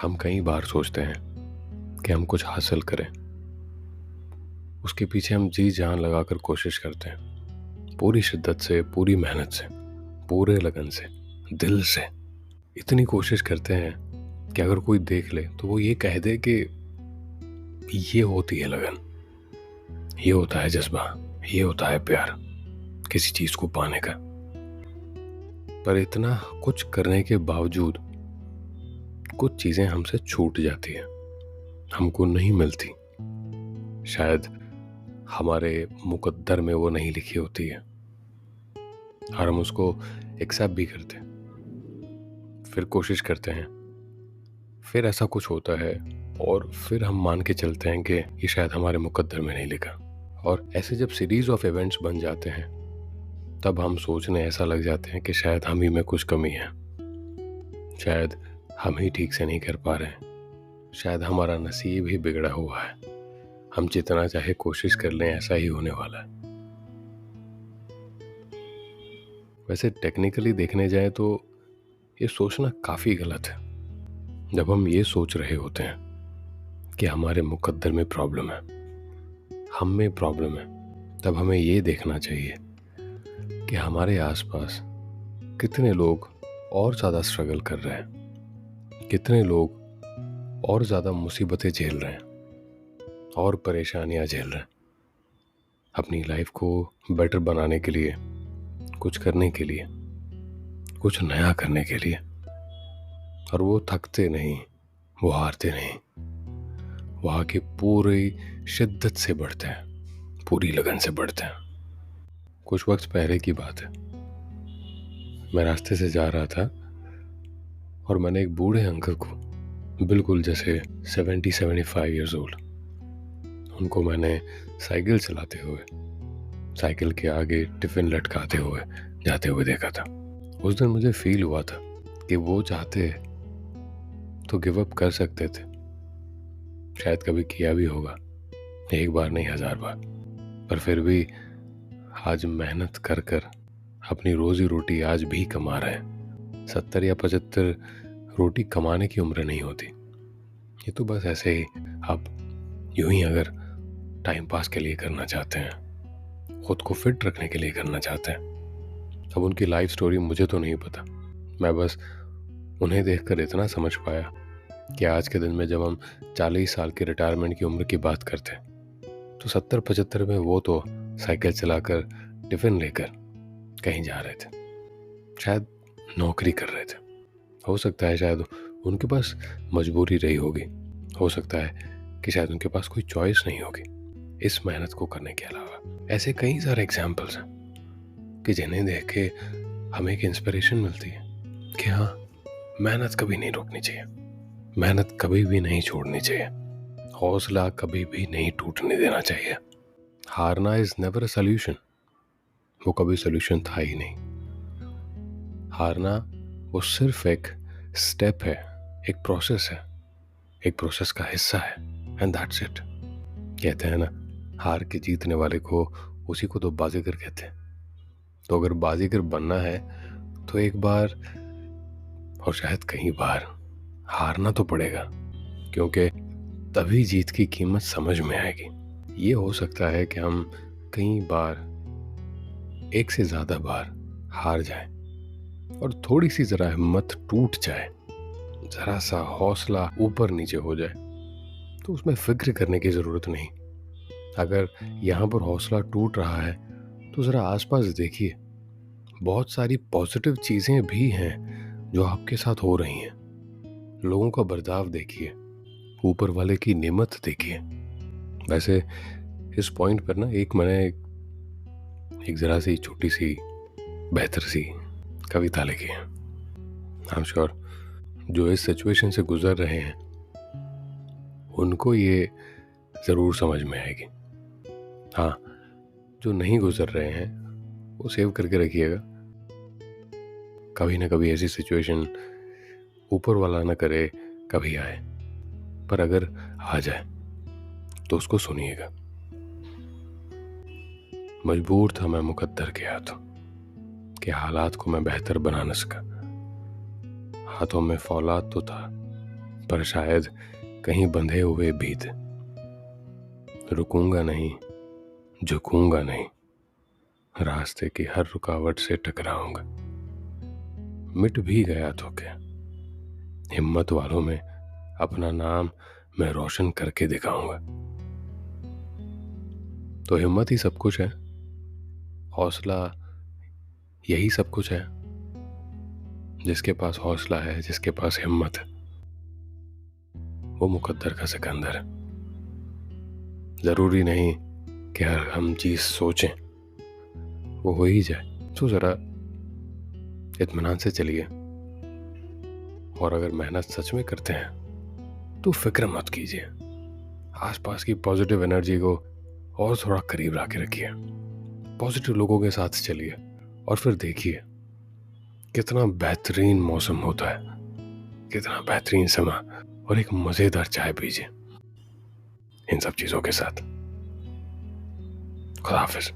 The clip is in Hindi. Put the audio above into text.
हम कई बार सोचते हैं कि हम कुछ हासिल करें। उसके पीछे हम जी जान लगाकर कोशिश करते हैं, पूरी शिद्दत से, पूरी मेहनत से, पूरे लगन से, दिल से। इतनी कोशिश करते हैं कि अगर कोई देख ले तो वो ये कह दे कि ये होती है लगन, ये होता है जज्बा, ये होता है प्यार किसी चीज को पाने का। पर इतना कुछ करने के बावजूद कुछ चीजें हमसे छूट जाती हैं, हमको नहीं मिलती। शायद हमारे मुकद्दर में वो नहीं लिखी होती है और हम उसको एक्सेप्ट भी करते हैं, फिर कोशिश करते हैं, फिर ऐसा कुछ होता है और फिर हम मान के चलते हैं कि ये शायद हमारे मुकद्दर में नहीं लिखा। और ऐसे जब सीरीज ऑफ इवेंट्स बन जाते हैं तब हम सोचने ऐसा लग जाते हैं कि शायद हम ही में कुछ कमी है, शायद हम ही ठीक से नहीं कर पा रहे हैं, शायद हमारा नसीब ही बिगड़ा हुआ है, हम जितना चाहे कोशिश कर लें ऐसा ही होने वाला है। वैसे टेक्निकली देखने जाए तो ये सोचना काफ़ी गलत है। जब हम ये सोच रहे होते हैं कि हमारे मुकद्दर में प्रॉब्लम है, हम में प्रॉब्लम है, तब हमें ये देखना चाहिए कि हमारे आसपास कितने लोग और ज़्यादा स्ट्रगल कर रहे हैं, कितने लोग और ज़्यादा मुसीबतें झेल रहे हैं और परेशानियां झेल रहे हैं अपनी लाइफ को बेटर बनाने के लिए, कुछ करने के लिए, कुछ नया करने के लिए। और वो थकते नहीं, वो हारते नहीं, वो आगे पूरी शिद्दत से बढ़ते हैं, पूरी लगन से बढ़ते हैं। कुछ वक्त पहले की बात है, मैं रास्ते से जा रहा था और मैंने एक बूढ़े अंकल को, बिल्कुल जैसे 70-75 ईयर्स ओल्ड, उनको मैंने साइकिल चलाते हुए, साइकिल के आगे टिफिन लटकाते हुए जाते हुए देखा था। उस दिन मुझे फील हुआ था कि वो चाहते तो गिव अप कर सकते थे, शायद कभी किया भी होगा, एक बार नहीं 1000 बार, पर फिर भी आज मेहनत कर कर अपनी रोजी रोटी आज भी कमा रहे हैं। 70 या 75 रोटी कमाने की उम्र नहीं होती। ये तो बस ऐसे ही आप यूं ही अगर टाइम पास के लिए करना चाहते हैं, खुद को फिट रखने के लिए करना चाहते हैं। अब उनकी लाइफ स्टोरी मुझे तो नहीं पता, मैं बस उन्हें देखकर इतना समझ पाया कि आज के दिन में जब हम 40 साल की रिटायरमेंट की उम्र की बात करते हैं तो 70-75 में वो तो साइकिल चलाकर, टिफिन लेकर कहीं जा रहे थे, शायद नौकरी कर रहे थे। हो सकता है शायद उनके पास मजबूरी रही होगी, हो सकता है कि शायद उनके पास कोई चॉइस नहीं होगी इस मेहनत को करने के अलावा। ऐसे कई सारे एग्जाम्पल्स हैं कि जिन्हें देख के हमें एक इंस्पिरेशन मिलती है कि हाँ, मेहनत कभी नहीं रोकनी चाहिए, मेहनत कभी भी नहीं छोड़नी चाहिए, हौसला कभी भी नहीं टूटने देना चाहिए। हारना इज नेवर अ सोल्यूशन, वो कभी सोल्यूशन था ही नहीं। हारना वो सिर्फ एक स्टेप है, एक प्रोसेस है, एक प्रोसेस का हिस्सा है, एंड दैट्स इट। कहते हैं ना, हार के जीतने वाले को, उसी को तो बाजीगर कहते हैं। तो अगर बाजीगर बनना है तो एक बार और शायद कई बार हारना तो पड़ेगा, क्योंकि तभी जीत की कीमत समझ में आएगी। ये हो सकता है कि हम कई बार, एक से ज्यादा बार हार जाएं और थोड़ी सी जरा हिम्मत टूट जाए, जरा सा हौसला ऊपर नीचे हो जाए, तो उसमें फिक्र करने की जरूरत नहीं। अगर यहाँ पर हौसला टूट रहा है तो जरा आसपास देखिए, बहुत सारी पॉजिटिव चीजें भी हैं जो आपके साथ हो रही हैं। लोगों का बर्ताव देखिए, ऊपर वाले की नेमत देखिए। वैसे इस पॉइंट पर ना मैंने एक जरा सी छोटी सी बेहतर सी कविता लिखी है। आई एम श्योर जो इस सिचुएशन से गुजर रहे हैं उनको ये जरूर समझ में आएगी। हाँ, जो नहीं गुजर रहे हैं वो सेव करके रखिएगा। कभी ना कभी ऐसी सिचुएशन, ऊपर वाला ना करे, कभी आए, पर अगर आ जाए तो उसको सुनिएगा। मजबूर था मैं मुकद्दर के हाथों, कि हालात को मैं बेहतर बना न सका। हाथों में फौलाद तो था पर शायद कहीं बंधे हुए भी थे। रुकूंगा नहीं, झुकूंगा नहीं, रास्ते की हर रुकावट से टकराऊंगा। मिट भी गया तो क्या, हिम्मत वालों में अपना नाम मैं रोशन करके दिखाऊंगा। तो हिम्मत ही सब कुछ है, हौसला यही सब कुछ है। जिसके पास हौसला है, जिसके पास हिम्मत है, वो मुकद्दर का सिकंदर है। जरूरी नहीं कि हर हम चीज सोचें वो हो ही जाए। तो जरा इत्मीनान से चलिए, और अगर मेहनत सच में करते हैं तो फिक्र मत कीजिए। आसपास की पॉजिटिव एनर्जी को और थोड़ा करीब ला के रखिए, पॉजिटिव लोगों के साथ चलिए, और फिर देखिए कितना बेहतरीन मौसम होता है, कितना बेहतरीन समय, और एक मजेदार चाय पीजिए इन सब चीजों के साथ। खुदा हाफिज।